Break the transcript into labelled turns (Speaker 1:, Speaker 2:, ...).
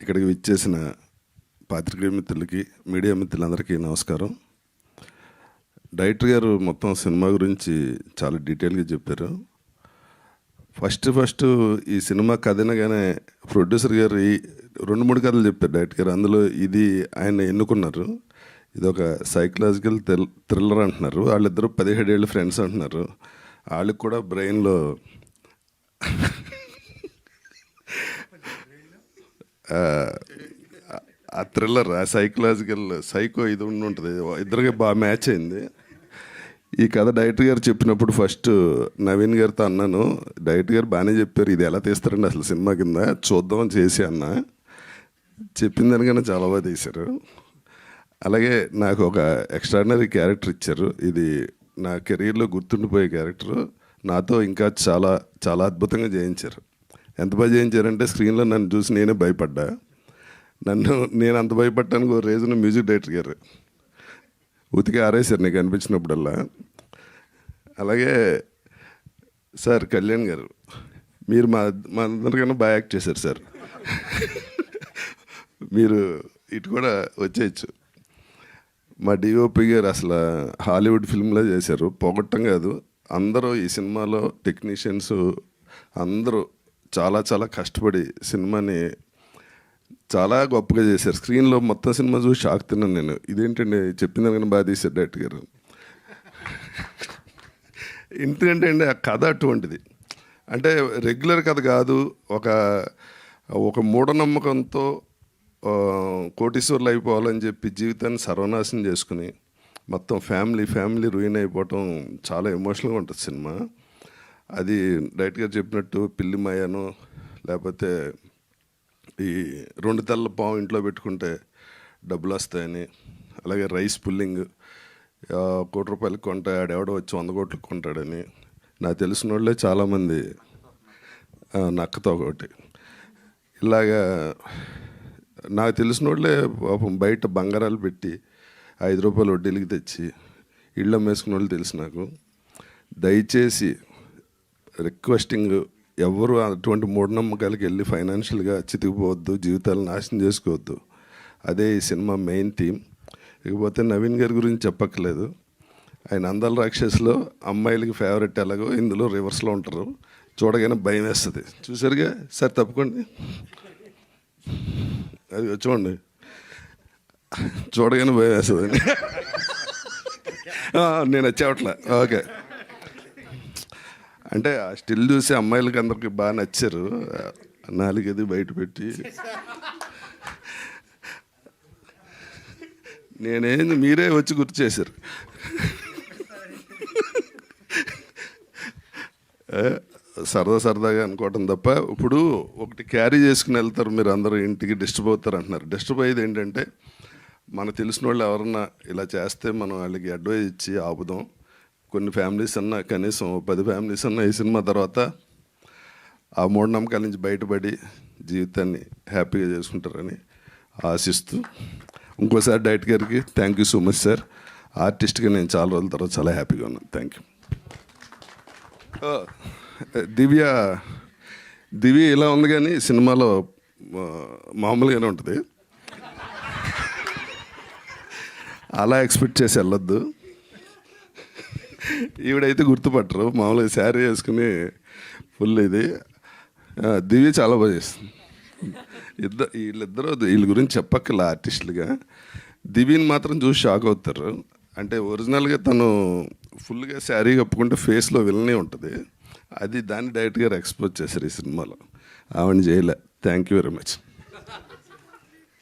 Speaker 1: ఇక్కడికి విచ్చేసిన పాత్రికేయ మిత్రులకి, మీడియా మిత్రులందరికీ నమస్కారం. డైరెక్టర్ గారు మొత్తం సినిమా గురించి చాలా డీటెయిల్గా చెప్పారు. ఫస్ట్ ఈ సినిమా కథ అనగానే ప్రొడ్యూసర్ గారు 2-3 కథలు చెప్పారు డైరెక్టర్ గారు. అందులో ఇది ఆయన ఎన్నుకున్నారు. ఇది ఒక సైకలాజికల్ థ్రిల్లర్ అంటున్నారు. వాళ్ళిద్దరూ 17 ఏళ్ళ ఫ్రెండ్స్ అంటున్నారు. వాళ్ళకి కూడా బ్రెయిన్లో ఆ థ్రిల్లర్, ఆ సైకలాజికల్ సైకో ఇది ఉంటుంది. ఇద్దరికి బాగా మ్యాచ్ అయింది. ఈ కథ డైరెక్టర్ గారు చెప్పినప్పుడు ఫస్ట్ నవీన్ గారితో అన్నాను, డైరెక్టర్ గారు బాగానే చెప్పారు, ఇది ఎలా తీస్తారండి అసలు సినిమా కింద చూద్దామని చేసి అన్న. చెప్పిన దానికన్నా చాలా బాగా తీశారు. అలాగే నాకు ఒక ఎక్స్ట్రాడినరీ క్యారెక్టర్ ఇచ్చారు. ఇది నా కెరీర్లో గుర్తుండిపోయే క్యారెక్టర్. నాతో ఇంకా చాలా చాలా అద్భుతంగా చేయించారు. ఎంత బాగా చేయించారంటే స్క్రీన్లో నన్ను చూసి నేనే భయపడ్డా. నేను అంత భయపడ్డానికి ఒక రీజన్ మ్యూజిక్ డైరెక్టర్ గారు ఉతికి ఆరేశారు నీకు అనిపించినప్పుడల్లా. అలాగే సార్ కళ్యాణ్ గారు, మీరు మా అందరికన్నా బాగా యాక్ట్ చేశారు సార్. మీరు ఇటు కూడా వచ్చేయచ్చు. మా డిఓపి గారు అసలు హాలీవుడ్ ఫిల్మ్లో చేశారు, పొగట్టం కాదు. అందరూ ఈ సినిమాలో టెక్నీషియన్స్ అందరూ చాలా చాలా కష్టపడి సినిమాని చాలా గొప్పగా చేశారు. స్క్రీన్లో మొత్తం సినిమా చూసి షాక్ తిన్నాను నేను. ఇదేంటండి చెప్పింది కానీ బాగా తీశారు డైరెక్టర్ గారు. ఎందుకంటే అండి ఆ కథ అటువంటిది. అంటే రెగ్యులర్ కథ కాదు. ఒక మూఢనమ్మకంతో కోటీశ్వర్లు అయిపోవాలని చెప్పి జీవితాన్ని సర్వనాశనం చేసుకుని మొత్తం ఫ్యామిలీ రూయిన్ అయిపోవటం చాలా ఎమోషనల్గా ఉంటుంది సినిమా. అది డైరెక్టర్ గారు చెప్పినట్టు పిల్లి మాయను, లేకపోతే ఈ 2 తెల్ల పావు ఇంట్లో పెట్టుకుంటే డబ్బులు వస్తాయని, అలాగే రైస్ పుల్లింగ్, 1 కోటి రూపాయలకి కొంటే ఆడెవడో వచ్చి 100 కోట్లకు కొంటాడని, నాకు తెలిసిన వాళ్ళే చాలామంది నక్కతో ఒకటి. ఇలాగా నాకు తెలిసిన వాళ్ళే పాపం బయట బంగారాలు పెట్టి 5 రూపాయలు వడ్డీలకి తెచ్చి ఇళ్ళు అమ్మేసుకున్న వాళ్ళు తెలుసు నాకు. దయచేసి రిక్వెస్టింగ్, ఎవరు అటువంటి మూఢనమ్మకాలకి వెళ్ళి ఫైనాన్షియల్గా చితికిపోవద్దు, జీవితాలను నాశనం చేసుకోవద్దు. అదే ఈ సినిమా మెయిన్ థీమ్. ఇకపోతే నవీన్ గారి గురించి చెప్పక్కర్లేదు. ఆయన అందాల రాక్షసులో అమ్మాయిలకి ఫేవరెట్ ఎలాగో ఇందులో రివర్స్లో ఉంటారు. చూడగానే భయం వేస్తుంది. చూసారుగా సార్, తప్పుకోండి, అది చూడండి, చూడగానే భయం వేస్తుంది. నేను వచ్చేవట్లే. ఓకే, అంటే ఆ స్టిల్ చూసి అమ్మాయిలకి అందరికి బాగా నచ్చారు. నాలుగది బయట పెట్టి నేనేంది మీరే వచ్చి గుర్తు చేశారు. సరదాగా అనుకోవటం తప్ప. ఇప్పుడు ఒకటి క్యారీ చేసుకుని వెళ్తారు మీరు అందరూ, ఇంటికి డిస్టర్బ్ అవుతారు అంటున్నారు. డిస్టర్బ్ అయ్యేది ఏంటంటే మనకు తెలిసిన వాళ్ళు ఎవరన్నా ఇలా చేస్తే మనం వాళ్ళకి అడ్వైజ్ ఇచ్చి ఆపుదాం. కొన్ని ఫ్యామిలీస్ అన్నా, కనీసం 10 ఫ్యామిలీస్ అన్నా ఈ సినిమా తర్వాత ఆ మూఢనమ్మకాల నుంచి బయటపడి జీవితాన్ని హ్యాపీగా చేసుకుంటారని ఆశిస్తూ, ఇంకోసారి డైరెక్టర్ గారికి thank you so much sir. ఆర్టిస్ట్గా నేను చాలా రోజుల తర్వాత చాలా హ్యాపీగా ఉన్నాను. Thank you. దివ్య ఇలా ఉంది కానీ సినిమాలో మామూలుగానే ఉంటుంది. అలా ఎక్స్పెక్ట్ చేసి వెళ్ళొద్దు. ఈవిడైతే గుర్తుపట్టరు, మామూలుగా శారీ వేసుకుని ఫుల్ ఇది. దివ్య చాలా బాగా చేస్తుంది. వీళ్ళ గురించి చెప్పక్కల ఆర్టిస్టులుగా. దివ్యని మాత్రం చూసి షాక్ అవుతారు. అంటే ఒరిజినల్గా తను ఫుల్గా శారీ కప్పుకుంటే ఫేస్లో విలనే ఉంటుంది. అది దాన్ని డైరెక్ట్గా ఎక్స్పోజ్ చేశారు ఈ సినిమాలో. ఆవిడని చేయలే. Thank you very much.